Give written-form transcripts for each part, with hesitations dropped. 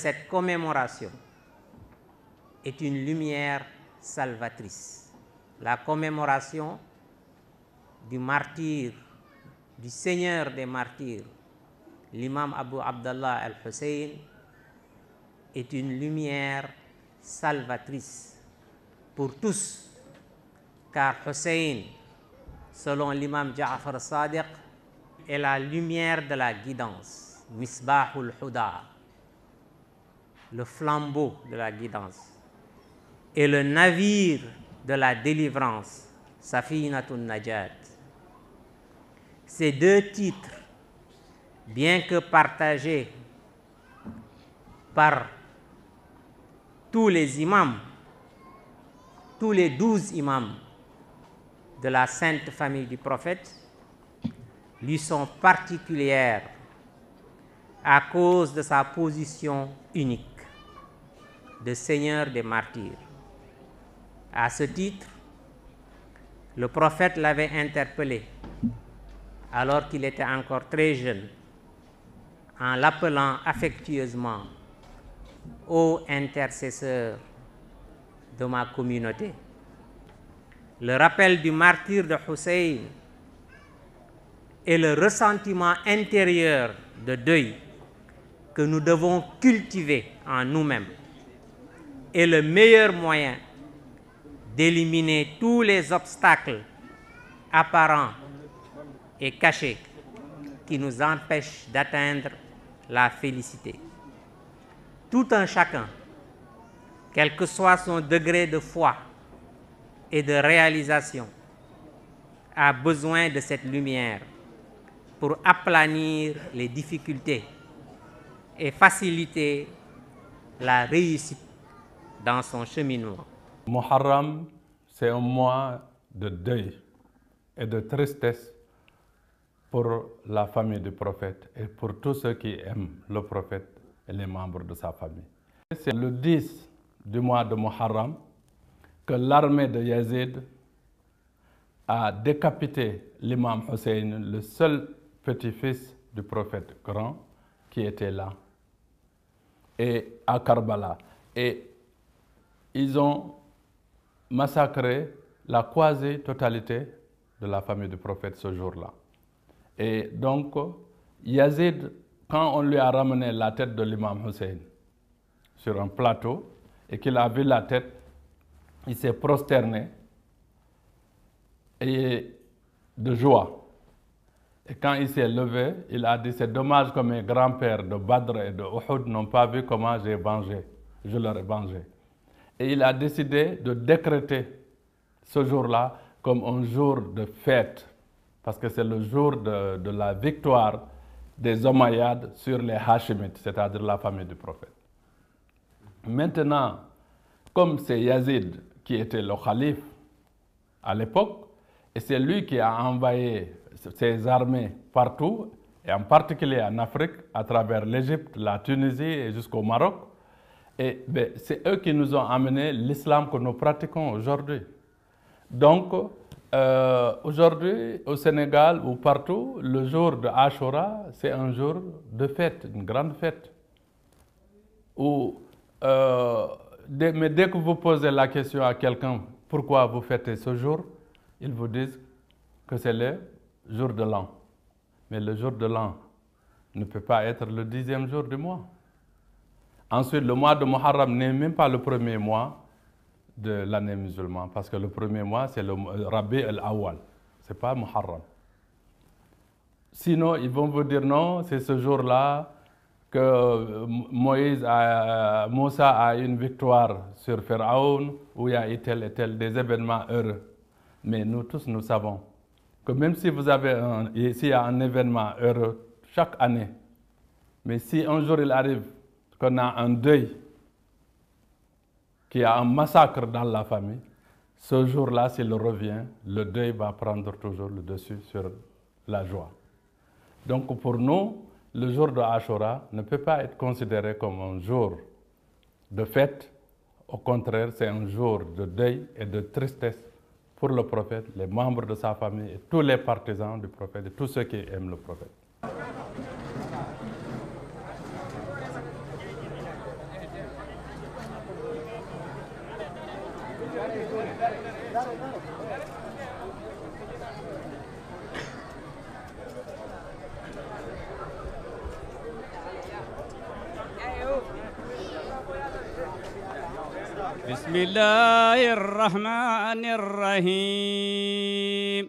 cette commémoration est une lumière salvatrice. La commémoration du martyr, du Seigneur des martyrs, l'imam Abu Abdallah al-Hussein, est une lumière salvatrice pour tous, car Hussein, selon l'imam Ja'far Sadiq, est la lumière de la guidance, Misbahul Huda, le flambeau de la guidance, et le navire de la délivrance, Safinatun Najat. Ces deux titres, bien que partagés par tous les imams, tous les 12 imams de la sainte famille du prophète, lui sont particulières à cause de sa position unique de Seigneur des martyrs. À ce titre, le prophète l'avait interpellé alors qu'il était encore très jeune, en l'appelant affectueusement « Ô intercesseur de ma communauté ». Le rappel du martyre de Hussein et le ressentiment intérieur de deuil que nous devons cultiver en nous-mêmes est le meilleur moyen d'éliminer tous les obstacles apparents et cachés qui nous empêchent d'atteindre la félicité. Tout un chacun, quel que soit son degré de foi et de réalisation, a besoin de cette lumière pour aplanir les difficultés et faciliter la réussite dans son cheminement. Muharram, c'est un mois de deuil et de tristesse pour la famille du prophète et pour tous ceux qui aiment le prophète et les membres de sa famille. C'est le 10 du mois de Muharram que l'armée de Yazid a décapité l'imam Hussein, le seul petit-fils du prophète grand qui était là, et à Karbala. Et ils ont massacré la quasi-totalité de la famille du prophète ce jour-là. Et donc, Yazid, quand on lui a ramené la tête de l'imam Hussein sur un plateau et qu'il a vu la tête, il s'est prosterné et de joie. Et quand il s'est levé, il a dit « C'est dommage que mes grands-pères de Badr et de Uhud n'ont pas vu comment je leur ai vengé. » Et il a décidé de décréter ce jour-là comme un jour de fête, parce que c'est le jour de la victoire des Omeyyades sur les Hachimites, c'est-à-dire la famille du prophète. Maintenant, comme c'est Yazid qui était le calife à l'époque, et c'est lui qui a envoyé ses armées partout, et en particulier en Afrique, à travers l'Égypte, la Tunisie et jusqu'au Maroc, et c'est eux qui nous ont amené l'islam que nous pratiquons aujourd'hui. Donc, aujourd'hui, au Sénégal ou partout, le jour de Ashura, c'est un jour de fête, une grande fête. Mais dès que vous posez la question à quelqu'un, pourquoi vous fêtez ce jour, ils vous disent que c'est le jour de l'an. Mais le jour de l'an ne peut pas être le 10e jour du mois. Ensuite, le mois de Muharram n'est même pas le premier mois de l'année musulmane, parce que le premier mois, c'est le Rabi al-Awwal, ce n'est pas Muharram. Sinon, ils vont vous dire non, c'est ce jour-là que Moussa a une victoire sur Pharaon, où il y a eu tel et tel des événements heureux. Mais nous tous, nous savons que même si vous avez s'il y a un événement heureux chaque année, mais si un jour il arrive qu'on a un deuil, qu'il y a un massacre dans la famille, ce jour-là, s'il revient, le deuil va prendre toujours le dessus sur la joie. Donc pour nous, le jour de Ashura ne peut pas être considéré comme un jour de fête. Au contraire, c'est un jour de deuil et de tristesse pour le prophète, les membres de sa famille et tous les partisans du prophète et tous ceux qui aiment le prophète. بسم الله الرحمن الرحيم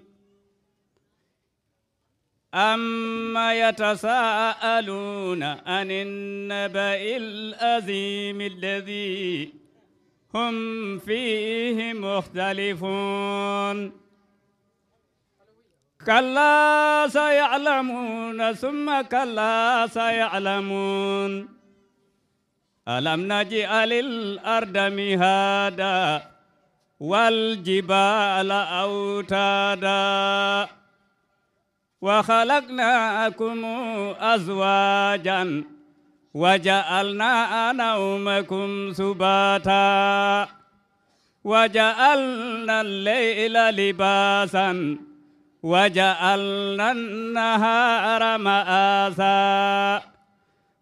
أما يتساءلون عن النبأ العظيم الذي هم فيه مختلفون كلا سيعلمون ثم كلا سيعلمون ألم نجعل الأرض مهادا والجبال أوتادا وخلقناكم أزواجا وجعلنا نومكم سباتا وجعلنا الليل لباسا وجعلنا النهار مآسا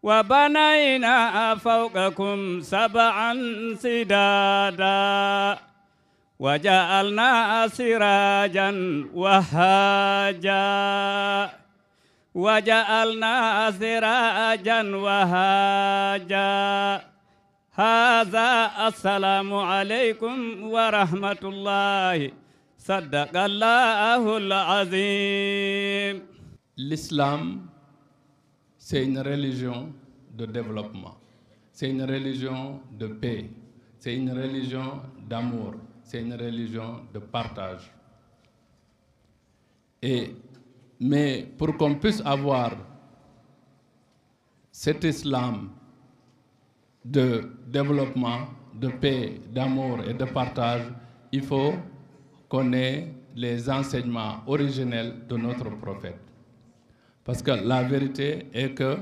وبنينا فوقكم سبعا سدادا وجعلنا سراجا وهاجا وجعلنا سراجا وهاجا هذا السلام عليكم ورحمة الله صدق الله العظيم. L'islam, c'est une religion de développement, c'est une religion de paix, c'est une religion d'amour, c'est une religion de partage. Mais pour qu'on puisse avoir cet islam de développement, de paix, d'amour et de partage, il faut qu'on ait les enseignements originels de notre prophète. Parce que la vérité est que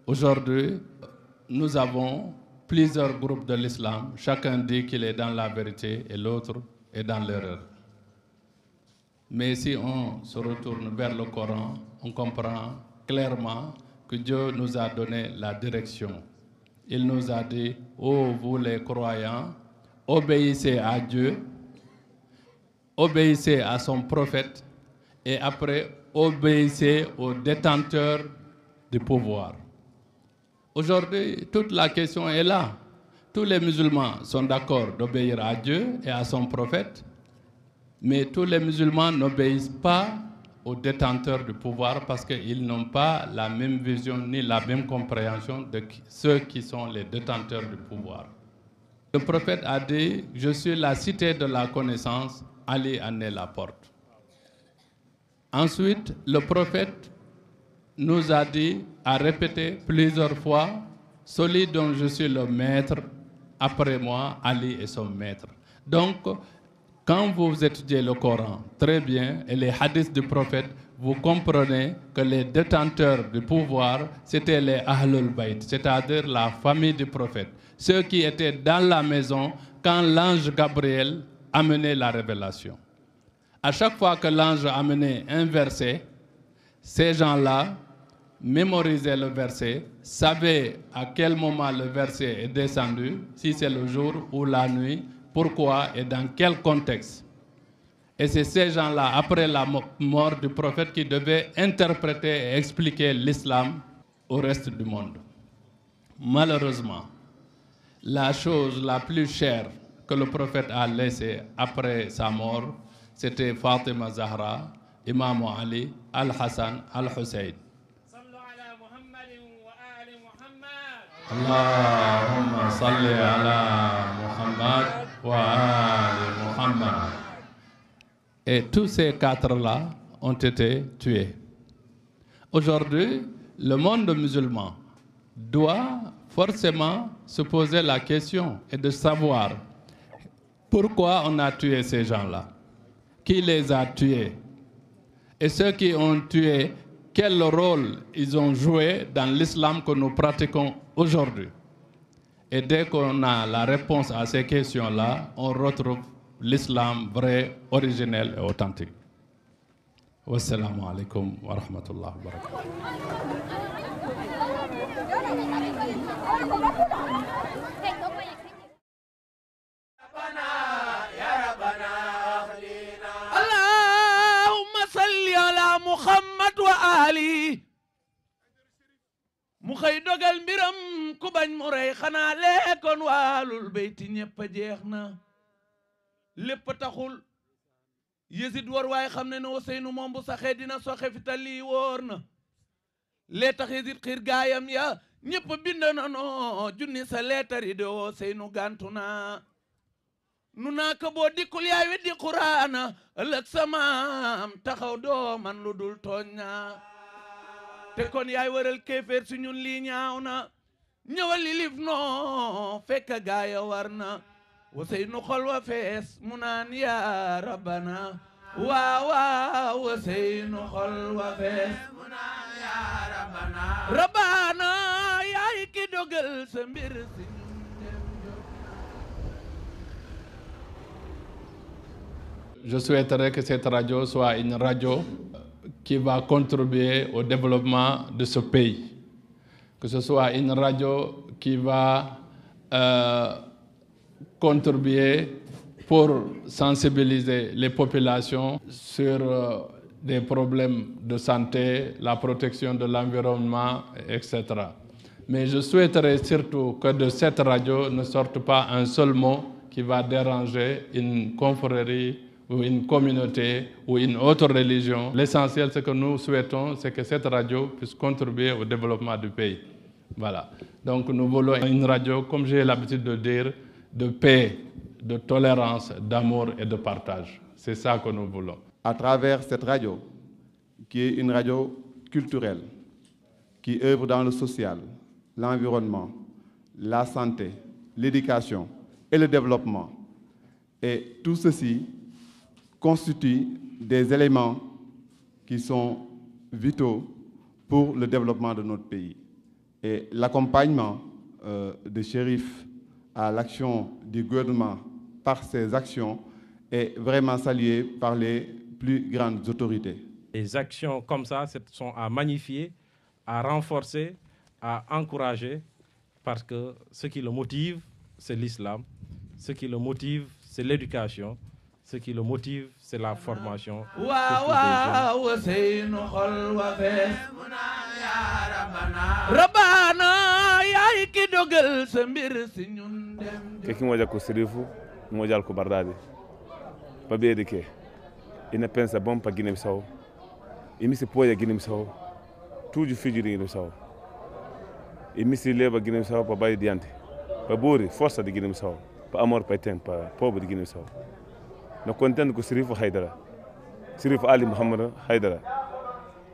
aujourd'hui, nous avons plusieurs groupes de l'islam. Chacun dit qu'il est dans la vérité et l'autre est dans l'erreur. Mais si on se retourne vers le Coran, on comprend clairement que Dieu nous a donné la direction. Il nous a dit, ô vous les croyants, obéissez à Dieu, obéissez à son prophète et après obéissez aux détenteurs du pouvoir. Aujourd'hui, toute la question est là. Tous les musulmans sont d'accord d'obéir à Dieu et à son prophète, mais tous les musulmans n'obéissent pas aux détenteurs du pouvoir parce qu'ils n'ont pas la même vision ni la même compréhension de ceux qui sont les détenteurs du pouvoir. Le prophète a dit, je suis la cité de la connaissance, Ali en est la porte. Ensuite, le prophète nous a dit, a répété plusieurs fois, celui dont je suis le maître, après moi, Ali est son maître. Donc, quand vous étudiez le Coran très bien et les hadiths du prophète, vous comprenez que les détenteurs du pouvoir, c'était les Ahlul Bayt, c'est-à-dire la famille du prophète. Ceux qui étaient dans la maison quand l'ange Gabriel amenait la révélation. À chaque fois que l'ange amenait un verset, ces gens-là mémorisaient le verset, savaient à quel moment le verset est descendu, si c'est le jour ou la nuit, pourquoi et dans quel contexte. Et c'est ces gens-là, après la mort du prophète, qui devaient interpréter et expliquer l'islam au reste du monde. Malheureusement, la chose la plus chère que le prophète a laissée après sa mort, c'était Fatima Zahra, Imam Ali, Al-Hassan, Al-Hussein. Allahumma salli ala Muhammad wa ali Muhammad. Et tous ces quatre-là ont été tués. Aujourd'hui, le monde musulman doit forcément se poser la question et de savoir pourquoi on a tué ces gens-là. Qui les a tués? Et ceux qui ont tué, quel rôle ils ont joué dans l'islam que nous pratiquons aujourd'hui? Et dès qu'on a la réponse à ces questions-là, on retrouve l'islam vrai, originel et authentique. Wassalamu alaikum wa rahmatullahi wa barakatuh. Ya faali mu xëy dogal mbiram ku bañ mu rey xanaa lekkoon waalul beyti ñëpp a jeex na lépp taxul Yezid war waaye xam ne Ousseynou moom bu saxee dina soxe fi ta lii wóor na lee tax Yezid xiir gaayam ya ñëpp bind na no junni sa leetari de Ousseynou gantu na nu naa ko boo dikkul yaay weddi Quraana ëllëg samaam taxaw doo man lu dul tooñ na te kon yaay waral kéeféer si ñun lii ñaaw na ñëwal li lif no fekk gaaya war na Ousseynou xol wa fees mu naan yaa rabbana waaw waaw Ousseynou xol wa fees mu naan yaa rabbana rabbana yaay ki dogal sa mbir si ñun dem jóg. Je souhaiterais que cette radio soit une radio qui va contribuer au développement de ce pays, que ce soit une radio qui va contribuer pour sensibiliser les populations sur des problèmes de santé, la protection de l'environnement, etc. Mais je souhaiterais surtout que de cette radio ne sorte pas un seul mot qui va déranger une confrérie ou une communauté ou une autre religion. L'essentiel, ce que nous souhaitons, c'est que cette radio puisse contribuer au développement du pays. Voilà. Donc nous voulons une radio, comme j'ai l'habitude de dire, de paix, de tolérance, d'amour et de partage. C'est ça que nous voulons. À travers cette radio, qui est une radio culturelle, qui œuvre dans le social, l'environnement, la santé, l'éducation et le développement. Et tout ceci constitue des éléments qui sont vitaux pour le développement de notre pays. Et l'accompagnement de Chérif à l'action du gouvernement par ses actions est vraiment salué par les plus grandes autorités. Les actions comme ça sont à magnifier, à renforcer, à encourager, parce que ce qui le motive, c'est l'islam. Ce qui le motive, c'est l'éducation. Ce qui le motive, c'est la formation. Keki moja ko Sirifu, moja ko Bardadi. Pabe ke. Ina pensa bom pa Guinée Bissau. Imi se poya Guinée Bissau. Tuju fiji Guinée Bissau. Imi se leva Guinée Bissau pa bayi diante. Pa bori força de Guinée Bissau. Pa amor pa tem pa pobre de Guinée Bissau. No contente com Sirifu Haidara. Sirifu Ali Muhammad Haidara.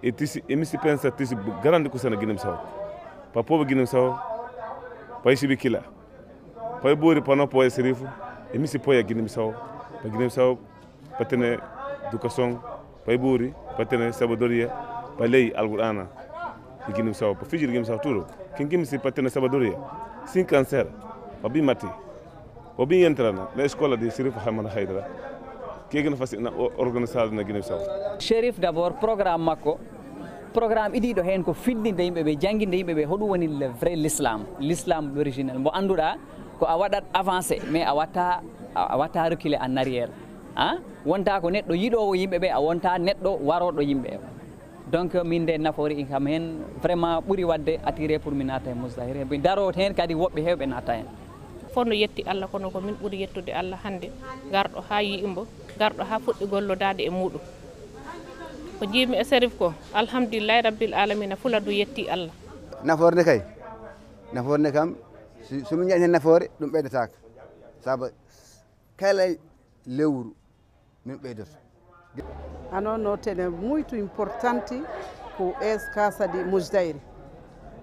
E imi se pensa tisi grande coisa na Guinée Bissau. Pa pobre Guinée Bissau. Pa isibi kila. Pa bori pa no poya Sirifu. Imi se poya Guinée Bissau. Pa Guinée Bissau pa tene educação, pa bori, pa tene sabedoria, pa lei Al-Qur'ana. De Guinée Bissau, pa fiji de Guinée Bissau tudo. Quem se pa tene sabedoria. Sem câncer. Pa bi mati. Pa bi entra na escola de Sirifu Hamad Haidara. Que gën fas organisation na Guinée Bissau. Chérif d'abord programme makko programme idiɗo hen ko findinde yimɓe ɓe jangguinde yimɓe ɓe hoɗum woni le vrai l'islam original mo anduɗa ko a waɗat avancé mais a watta reculer en arrière wonta ko neɗɗo yiɗowo yimɓe ɓe a wonta neɗɗo waroɗo yimɓe donc min nde nafoori kam hen vraiment ɓuuri wadde attiré pour mi naata e Mousdahir mi daro hen kadi woɓɓe hewɓe naata hen fonno yetti Allah kono ko min ɓuuri yettude Allah hande garɗo ha yimɓe garɗo ha fuɗɗi gollodade e muɗum ko jiimi e Sérif ko alhamdulillahi rabbil alamina fula du yetti Allah nafoore kay nafoore kam somi ñaani hen nafoore ɗum ɓeydataka saabu kala lewru min ɓeydoto ano notene muito importante ko casa de Mousdahir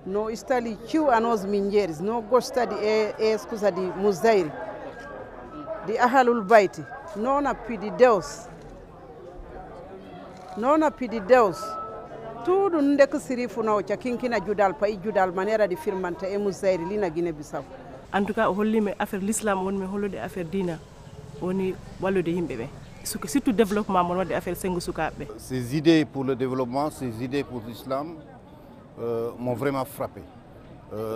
no istali ciw anos min jeeris no gostadi e scusa di Mousdahir di ahalul bayti nona pidi deus tudo ndek Sirifu no ca kinkina judal pay judal maniera di firmanta e Mousdahir lina Guinée Bissau en tout cas o hollime affaire l'islam woni mi hollude affaire dina woni wallude yimɓe ɓe surtout développement mon wadde affaire sengu sukaɓe. Ces idées pour le développement, ces idées pour l'islam m'ont vraiment frappé.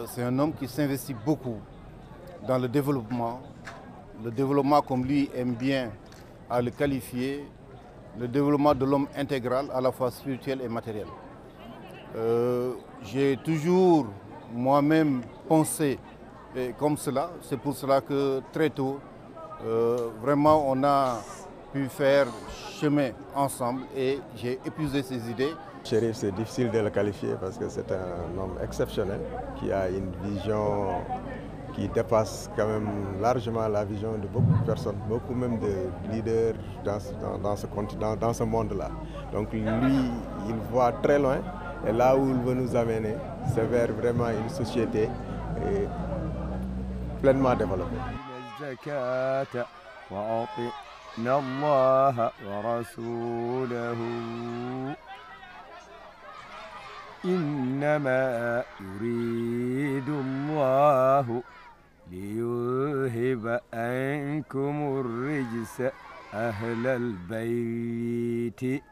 C'est un homme qui s'investit beaucoup dans le développement comme lui aime bien à le qualifier, le développement de l'homme intégral à la fois spirituel et matériel. J'ai toujours moi-même pensé comme cela. C'est pour cela que très tôt, vraiment, on a pu faire chemin ensemble et j'ai épuisé ses idées. Chérif, c'est difficile de le qualifier parce que c'est un homme exceptionnel qui a une vision qui dépasse quand même largement la vision de beaucoup de personnes, beaucoup même de leaders dans ce continent, dans ce monde-là. Donc lui, il voit très loin et là où il veut nous amener, c'est vers vraiment une société pleinement développée. إنما يريد الله ليذهب عنكم الرجس أهل البيت